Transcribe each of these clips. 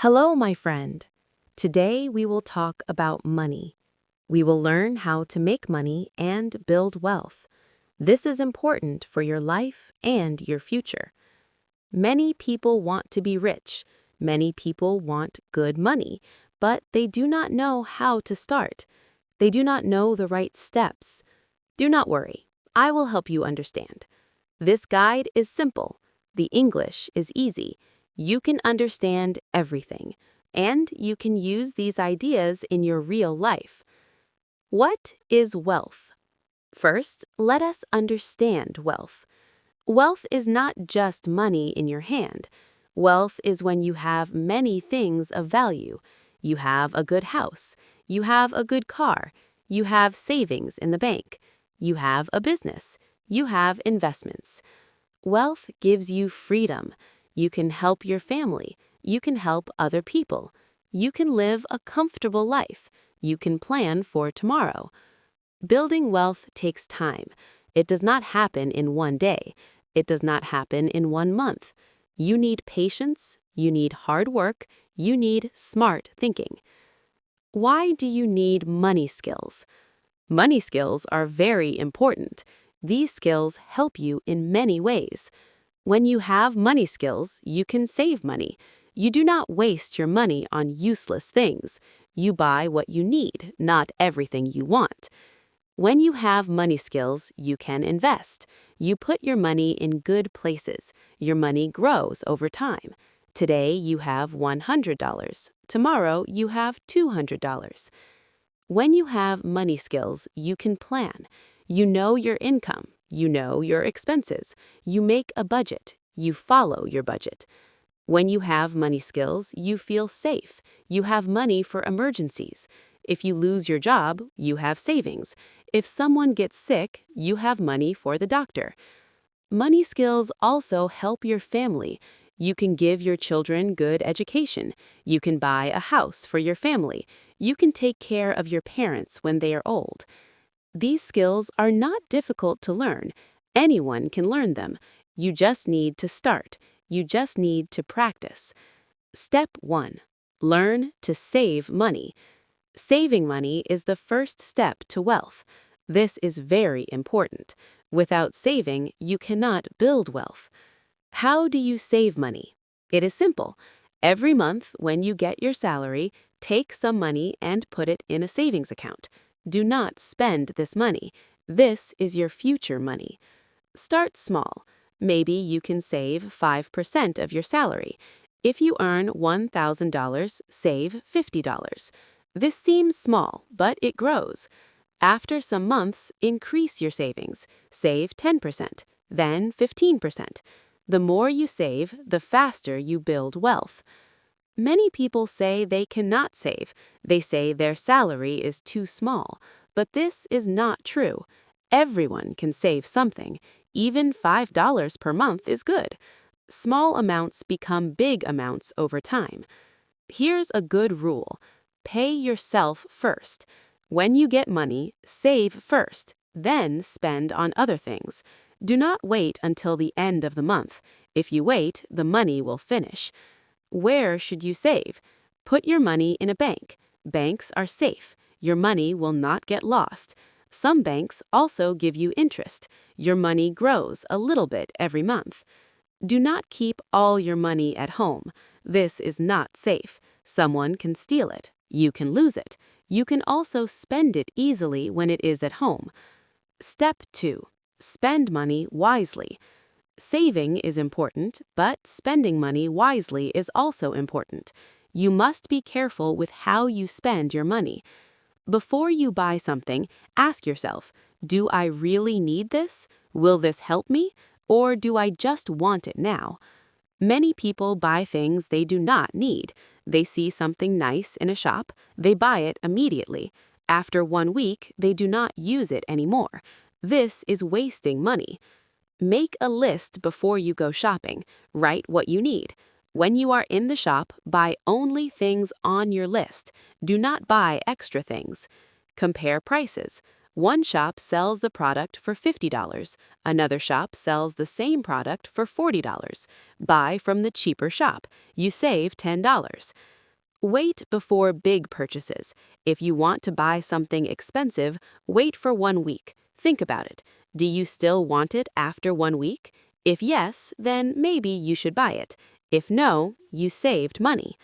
Hello, my friend. Today we will talk about money. We will learn how to make money and build wealth. This is important for your life and your future. Many people want to be rich. Many people want good money, but they do not know how to start. They do not know the right steps. Do not worry. I will help you understand. This guide is simple. The English is easy. You can understand everything, and you can use these ideas in your real life. What is wealth? First, let us understand wealth. Wealth is not just money in your hand. Wealth is when you have many things of value. You have a good house. You have a good car. You have savings in the bank. You have a business. You have investments. Wealth gives you freedom. You can help your family. You can help other people. You can live a comfortable life. You can plan for tomorrow. Building wealth takes time. It does not happen in one day. It does not happen in 1 month. You need patience. You need hard work. You need smart thinking. Why do you need money skills? Money skills are very important. These skills help you in many ways. When you have money skills, you can save money. You do not waste your money on useless things. You buy what you need, not everything you want. When you have money skills, you can invest. You put your money in good places. Your money grows over time. Today you have $100. Tomorrow you have $200. When you have money skills, you can plan. You know your income. You know your expenses. You make a budget. You follow your budget. When you have money skills, you feel safe. You have money for emergencies. If you lose your job, you have savings. If someone gets sick, you have money for the doctor. Money skills also help your family. You can give your children good education. You can buy a house for your family. You can take care of your parents when they are old. These skills are not difficult to learn. Anyone can learn them. You just need to start. You just need to practice. Step 1. Learn to save money. Saving money is the first step to wealth. This is very important. Without saving, you cannot build wealth. How do you save money? It is simple. Every month, when you get your salary, take some money and put it in a savings account. Do not spend this money. This is your future money. Start small. Maybe you can save 5% of your salary. If you earn $1,000, save $50. This seems small, but it grows. After some months, increase your savings. Save 10%, then 15%. The more you save, the faster you build wealth. Many people say they cannot save. They say their salary is too small. But this is not true. Everyone can save something. Even $5 per month is good. Small amounts become big amounts over time. Here's a good rule. Pay yourself first. When you get money, save first, then spend on other things. Do not wait until the end of the month. If you wait, the money will finish. Where should you save? Put your money in a bank. Banks are safe. Your money will not get lost. Some banks also give you interest. Your money grows a little bit every month. Do not keep all your money at home. This is not safe. Someone can steal it. You can lose it. You can also spend it easily when it is at home. Step 2. Spend money wisely. Saving is important, but spending money wisely is also important. You must be careful with how you spend your money. Before you buy something, ask yourself, do I really need this? Will this help me? Or do I just want it now? Many people buy things they do not need. They see something nice in a shop, they buy it immediately. After 1 week, they do not use it anymore. This is wasting money. Make a list before you go shopping. Write what you need. When you are in the shop, buy only things on your list. Do not buy extra things. Compare prices. One shop sells the product for $50. Another shop sells the same product for $40. Buy from the cheaper shop. You save $10. Wait before big purchases. If you want to buy something expensive, wait for 1 week. Think about it. Do you still want it after 1 week? If yes, then maybe you should buy it. If no, you saved money.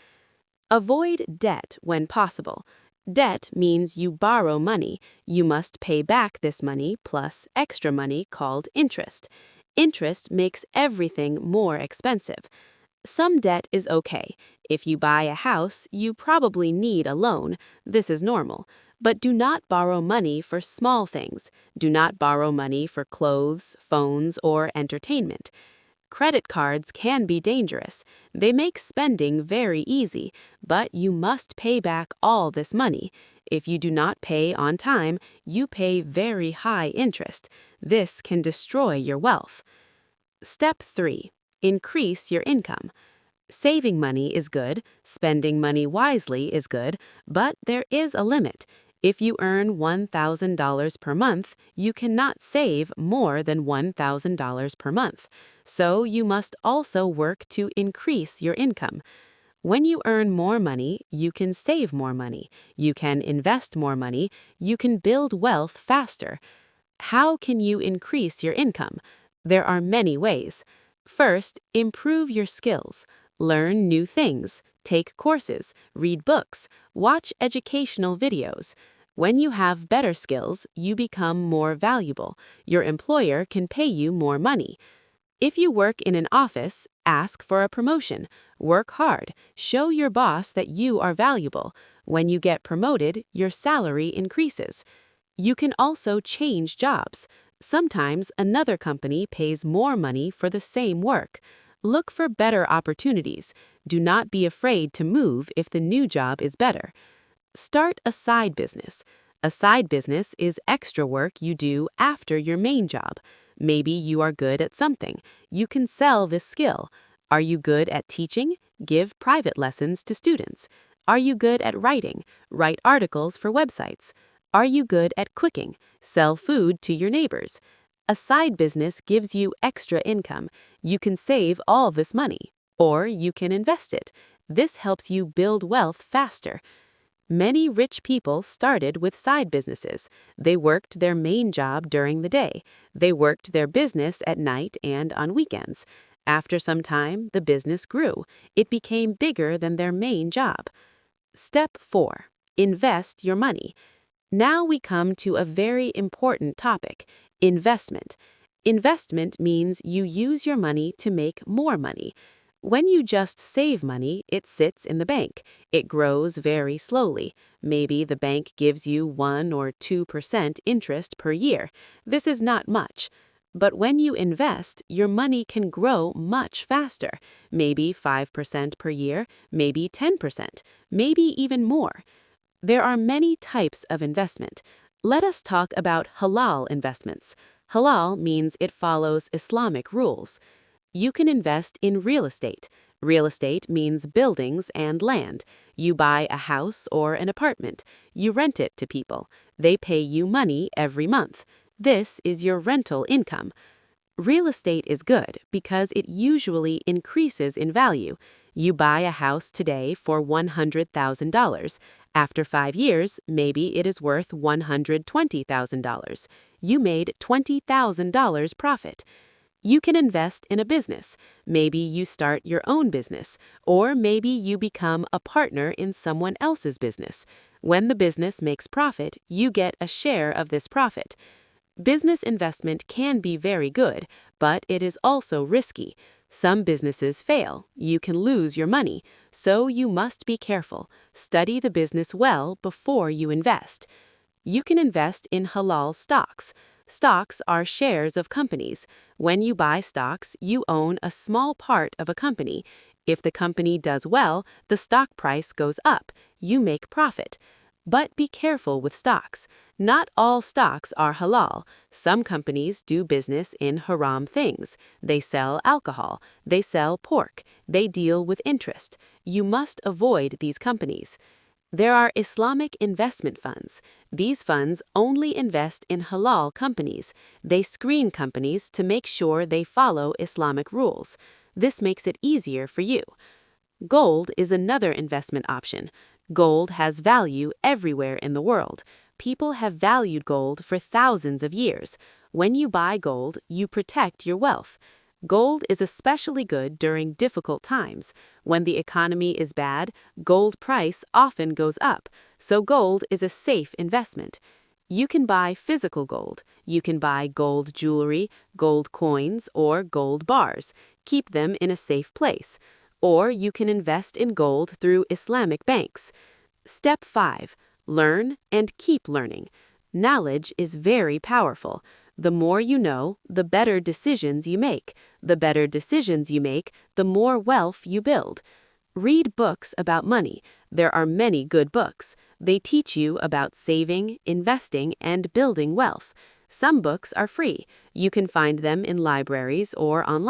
Avoid debt when possible. Debt means you borrow money. You must pay back this money plus extra money called interest. Interest makes everything more expensive. Some debt is okay. If you buy a house, you probably need a loan. This is normal. But do not borrow money for small things. Do not borrow money for clothes, phones, or entertainment. Credit cards can be dangerous. They make spending very easy, but you must pay back all this money. If you do not pay on time, you pay very high interest. This can destroy your wealth. Step 3. Increase your income. Saving money is good, spending money wisely is good, but there is a limit. If you earn $1,000 per month, you cannot save more than $1,000 per month. So you must also work to increase your income. When you earn more money, you can save more money. You can invest more money. You can build wealth faster. How can you increase your income? There are many ways. First, improve your skills. Learn new things. Take courses. Read books. Watch educational videos. When you have better skills, you become more valuable. Your employer can pay you more money. If you work in an office, ask for a promotion. Work hard. Show your boss that you are valuable. When you get promoted, your salary increases. You can also change jobs. Sometimes another company pays more money for the same work. Look for better opportunities. Do not be afraid to move if the new job is better. Start a side business. A side business is extra work you do after your main job. Maybe you are good at something. You can sell this skill. Are you good at teaching? Give private lessons to students. Are you good at writing? Write articles for websites. Are you good at cooking? Sell food to your neighbors. A side business gives you extra income. You can save all this money, or you can invest it. This helps you build wealth faster. Many rich people started with side businesses. They worked their main job during the day. They worked their business at night and on weekends. After some time, the business grew. It became bigger than their main job. Step 4. Invest your money. Now we come to a very important topic, investment. Investment means you use your money to make more money. When you just save money, it sits in the bank. It grows very slowly. Maybe the bank gives you 1 or 2% interest per year. This is not much. But when you invest, your money can grow much faster. Maybe 5% per year, maybe 10%, maybe even more. There are many types of investment. Let us talk about halal investments. Halal means it follows Islamic rules. You can invest in real estate. Real estate means buildings and land. You buy a house or an apartment. You rent it to people. They pay you money every month. This is your rental income. Real estate is good because it usually increases in value. You buy a house today for $100,000. After 5 years, maybe it is worth $120,000. You made $20,000 profit. You can invest in a business. Maybe you start your own business, or maybe you become a partner in someone else's business. When the business makes profit, you get a share of this profit. Business investment can be very good, but it is also risky. Some businesses fail. You can lose your money, so you must be careful. Study the business well before you invest. You can invest in halal stocks. Stocks are shares of companies. When you buy stocks, you own a small part of a company. If the company does well, the stock price goes up. You make profit. But be careful with stocks. Not all stocks are halal. Some companies do business in haram things. They sell alcohol. They sell pork. They deal with interest. You must avoid these companies. There are Islamic investment funds. These funds only invest in halal companies. They screen companies to make sure they follow Islamic rules. This makes it easier for you. Gold is another investment option. Gold has value everywhere in the world. People have valued gold for thousands of years. When you buy gold, you protect your wealth. Gold is especially good during difficult times. When the economy is bad, gold price often goes up, so gold is a safe investment. You can buy physical gold. You can buy gold jewelry, gold coins, or gold bars. Keep them in a safe place. Or you can invest in gold through Islamic banks. Step 5. Learn and keep learning. Knowledge is very powerful. The more you know, the better decisions you make. The better decisions you make, the more wealth you build. Read books about money. There are many good books. They teach you about saving, investing, and building wealth. Some books are free. You can find them in libraries or online.